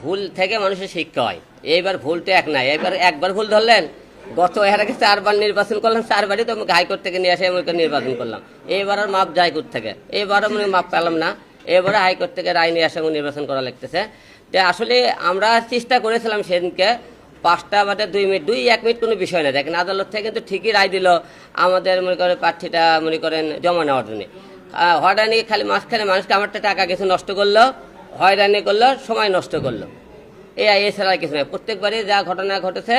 ভুল থেকে মানুষের শিক্ষা হয়। এইবার ভুলটা এক নাই, একবার ভুল ধরলেন, গত এর আগে 4বার নির্বাচন করলাম, 4বারই তো আমাকে হাইকোর্ট থেকে নিয়ে আসে আমাকে নির্বাচন করলাম। এইবার আর মাপ যায় কোর্ট থেকে, এইবারও মানে মাপ পেলাম না, এবারে হাইকোর্ট থেকে রায় নিয়ে আসে নির্বাচন করা লাগতেছে। তো আসলে আমরা চেষ্টা করেছিলাম সেদিনকে 5টা বাদে 2 মিনিট, 1 মিনিট কোনো বিষয় না, দেখেন আদালত থেকে কিন্তু ঠিকই রায় দিল আমাদের মনে করেন প্রার্থীটা মনে করেন জমা নেওয়ার জন্য। হয়রানি খালি মাঝখানে মানুষকে আমারটা টাকা কিছু নষ্ট করলো, হয়রানি করলো, সময় নষ্ট করলো, এছাড়া কিছু নয়। প্রত্যেকবারই যা ঘটনা ঘটেছে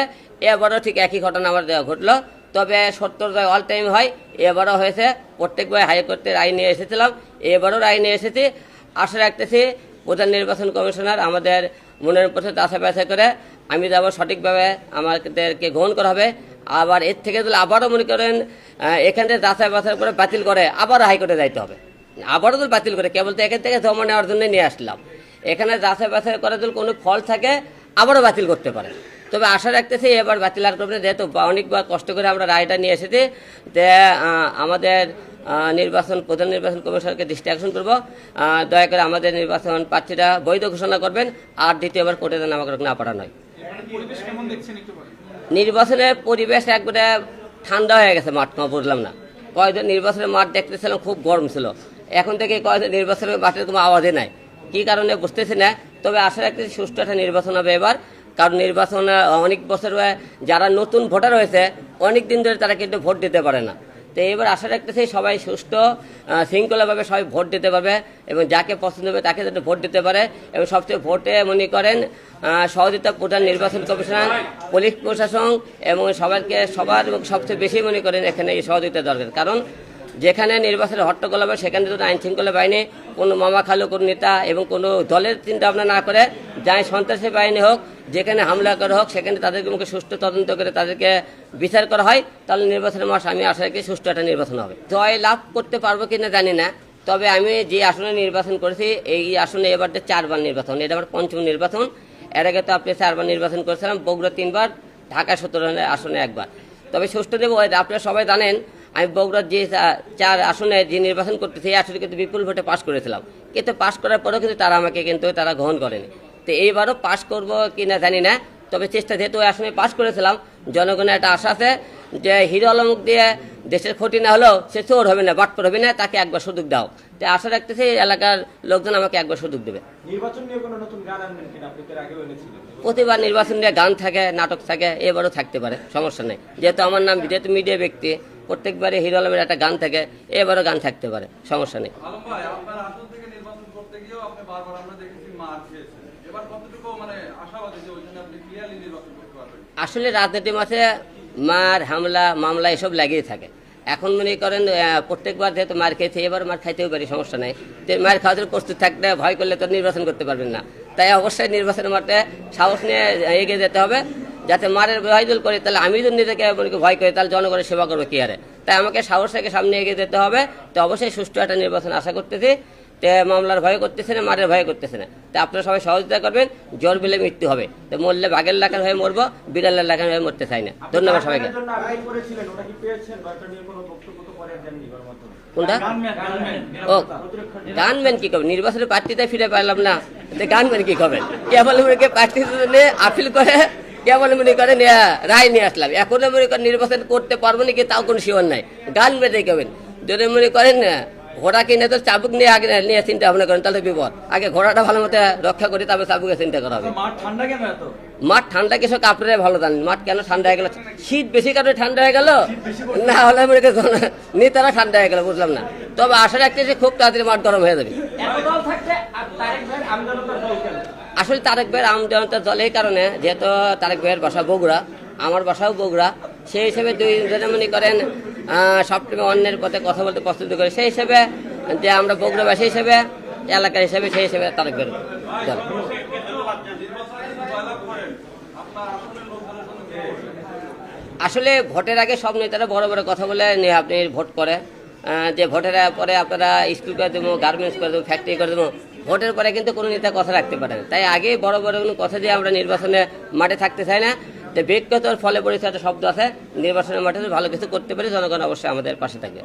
এবারও ঠিক একই ঘটনা আমার ঘটলো, তবে 70 অল টাইম হয়, এবারও হয়েছে। প্রত্যেকবার হাইকোর্টে রায় নিয়ে এসেছিলাম, এবারও রায় নিয়ে এসেছি। আশা রাখতেছি প্রধান নির্বাচন কমিশনার আমাদের মনের উপরে যাচাই বাছাই করে আমি যাব, সঠিকভাবে আমাদেরকে গ্রহণ করা হবে। আবার এর থেকে যদি আবারও মনে করেন এখান থেকে যাচাই বাছাই করে বাতিল করে আবারও হাইকোর্টে যাইতে হবে, আবারও যদি বাতিল করে, কেবল তো এখান থেকে জমা নেওয়ার জন্য নিয়ে আসলাম। এখানে যাচাই বাছাই করে যদি কোনো ফল থাকে আবারও বাতিল করতে পারে। তবে আশা রাখতেছি এবার বাতিল আর করবে না, যেহেতু অনেকবার কষ্ট করে আমরা রায়টা নিয়ে এসেছি। যে আমাদের প্রধান নির্বাচন কমিশনারকে দৃষ্টি আকর্ষণ করবো, দয়া করে আমাদের নির্বাচন প্রার্থীরা বৈধ ঘোষণা করবেন, আর দ্বিতীয়বার কোর্টে যেন আমাকে না পাঠানো হয়। নির্বাচনের পরিবেশ একবারে ঠান্ডা হয়ে গেছে, মাঠ বুঝলাম না, কয়েকজন নির্বাচনের মাঠ দেখতেছিলাম খুব গরম ছিল, এখন থেকে কয়েকজন নির্বাচনের মাঠের কোনো আওয়াজই নাই, কি কারণে বুঝতেছি না। তবে আশা রাখতেছি সুষ্ঠু একটা নির্বাচন হবে এবার, কারণ নির্বাচন অনেক বছর যারা নতুন ভোটার হয়েছে অনেক দিন ধরে তারা কিন্তু ভোট দিতে পারে না। তো এবার আশা রাখতেছি সবাই সুষ্ঠু শৃঙ্খলাভাবে সবাই ভোট দিতে পারবে, এবং যাকে পছন্দ হবে তাকে যাতে ভোট দিতে পারে। এবং সবচেয়ে ভোটে মনে করেন সহযোগিতা প্রধান নির্বাচন কমিশনার, পুলিশ প্রশাসন এবং সবার সবচেয়ে বেশি মনে করেন এখানে এই সহযোগিতা দরকার। কারণ যেখানে নির্বাচনের হট্টগোল হবে সেখানে যদি আইন শৃঙ্খলা বাহিনী, কোনো মামা খালু, কোনো নেতা এবং কোনো দলের চিন্তা ভাবনা না করে, যাই সন্ত্রাসী বাহিনী হোক, যেখানে হামলা করা হোক, সেখানে তাদেরকে মুখে সুষ্ঠু তদন্ত করে তাদেরকে বিচার করা হয়, তাহলে নির্বাচনের মাস আমি আশা রাখি সুষ্ঠু একটা নির্বাচন হবে। জয় লাভ করতে পারবো কিনা জানি না, তবে আমি যে আসনে নির্বাচন করেছি এই আসনে এবার 4বার নির্বাচন, এটা আমার 5ম নির্বাচন। এর আগে তো আপনি 4বার নির্বাচন করেছিলাম, বগুড়া 3বার, ঢাকা 17 আসনে 1বার। তবে সুষ্ঠু দেব, আপনারা সবাই জানেন আমি বগুড়ার যে 4 আসনে যে নির্বাচন করতেছি এই আসনে কিন্তু বিপুল ভোটে পাশ করেছিলাম, কিন্তু পাশ করার পরেও কিন্তু তারা আমাকে তারা গ্রহণ করেনি। তো এইবারও পাশ করবো কিনা জানি না, তবে চেষ্টা, যেহেতু ওই আসনে পাশ করেছিলাম, জনগণের একটা আশা আছে যে হিরো আলমুখ দিয়ে দেশের ক্ষতি না হলেও সে চোর হবে না, বাটপার হবে না, তাকে একবার সুযোগ দাও। তো আশা রাখতেছি এলাকার লোকজন আমাকে একবার সুযোগ দেবে। প্রতিবার নির্বাচন নিয়ে গান থাকে, নাটক থাকে, এবারও থাকতে পারে, সমস্যা নেই। যেহেতু আমার নাম, যেহেতু মিডিয়া ব্যক্তি, প্রত্যেকবারে হিরো আলমের একটা গান থাকে, এবারও গান থাকতে পারে, সমস্যা নেই। আসলে রাজনীতির মাঝে মার, হামলা, মামলা এসব লাগিয়ে থাকে। এখন মনে করেন প্রত্যেকবার যেহেতু মার খেয়েছে, এবার মার খাইতেও পারি, সমস্যা নাই। তো মার খাওয়ার জন্য প্রস্তুত থাকলে, ভয় করলে তো নির্বাচন করতে পারবেন না। তাই অবশ্যই নির্বাচনের মাঠে সাহস নিয়ে এগিয়ে যেতে হবে, যাতে মারের ভয় দূর করি। তাহলে আমি যদি নিজেকে ভয় করি, তাহলে জনগণের সেবা করবো কি আরে? তাই আমাকে সাহস থেকে সামনে এগিয়ে যেতে হবে। তো অবশ্যই সুষ্ঠু একটা নির্বাচন আশা করতেছি। তে মামলার ভয় করতেছে না, মারের ভয় করতেছে না। তো আপনারা সবাই সহযোগিতা করবেন, জ্বর বিলে মৃত্যু হবে। তো মরলে বাঘের লাখার হয়ে মরবো, বিড়ালের লাখার হয়ে মরতে চাই না। ধন্যবাদ সবাইকে। কোনটা? ও গানম্যান কি করবেন? নির্বাচনের প্রার্থীতে ফিরে পারলাম না, গানম্যান কি করবেন? কেবল প্রার্থী আপিল করে, কেবল মনে করেন রায় নিয়ে আসলাম। এখন মনে করেন নির্বাচন করতে পারবো নাকি তাও কোনো শিওর নাই। গানম্যান করবেন যদি মনে করেন ঘোড়া কিনে তো চাবুক নিয়ে আগে নিয়ে চিন্তা ভাবনা করেন, তাহলে বিপদ। আগে ঘোড়াটা ভালো মতো রক্ষা করি, তারপরে চাবুকে চিন্তা করা হবে। মাঠ ঠান্ডা কিছু আপনারা ভালো জানেন, মাঠ কেন ঠান্ডা হয়ে গেল? শীত বেশি কারণে ঠান্ডা হয়ে গেল, না হলে নেতারা ঠান্ডা হয়ে গেল, বুঝলাম না। তবে আশা রাখতেছি খুব তাড়াতাড়ি মাঠ গরম হয়ে যাবে। আসলে তারেক ভাইয়ের আমজনতার দল এই কারণে, যেহেতু তারেক ভাইয়ের বাসা বগুড়া, আমার বাসাও বগুড়া, সেই হিসেবে দুইজনে মনে করেন সবসময় অন্যের পথে কথা বলতে পছন্দ করে। সেই হিসেবে যে আমরা বগুড়াবাসী হিসেবে, এলাকার হিসেবে, সেই হিসেবে তারেক ভাইয়ের দল। আসলে ভোটের আগে সব নেতারা বড় বড় কথা বলে আপনি ভোট করে, যে ভোটের পরে আপনারা স্কুল করে দেবো, গার্মেন্টস করে দেবো, ফ্যাক্টরি করে দেবো। ভোটের পরে কিন্তু কোনো নেতা কথা রাখতে পারে না। তাই আগে বড় বড় কোনো কথা দিয়ে আমরা নির্বাচনে মাঠে থাকতে চাই না। তো ব্যক্তিগত ফলে পরিচয় একটা শব্দ আছে, নির্বাচনের মাঠে ভালো কিছু করতে পারি, জনগণ অবশ্যই আমাদের পাশে থাকবে।